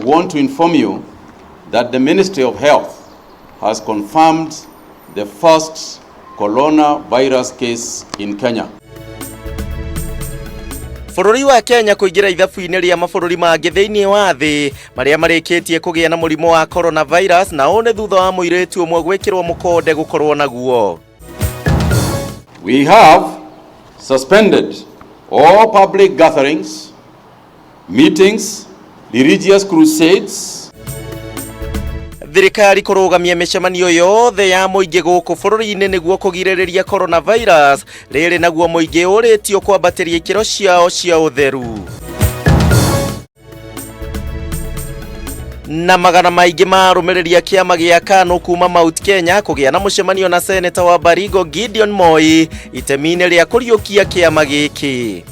We want to inform you that the Ministry of Health has confirmed the first coronavirus case in Kenya. Bũrũri wa Kenya kũingira ithabu-inĩ rĩa mabũrũri mangĩ thĩinĩ wa thĩ marĩa marĩkĩtie kũgĩa na mũrimũ wa coronavirus, na one thutha wa mũirĩtu ũmwe gwĩkĩrwo mũkonde gũkorwo naguo. We have suspended all public gatherings, meetings, religious crusades. Thirikari kũrũgamia mĩcemanio yothe ya mũingĩ gũkũ bũrũri-inĩ nĩguo kũgirĩrĩria coronavirus, rĩrĩ naguo mũingĩ ũrĩtio kwambatĩria ikĩro ciao cia ũtheru. Na magana maingĩ marũmĩrĩria kĩama gĩa KANU kuma Mount Kenya kũgĩa na mũcemanio na seneta wa Baringo Gideon Moi itemi-inĩ rĩa kũriũkia kĩama gĩkĩ.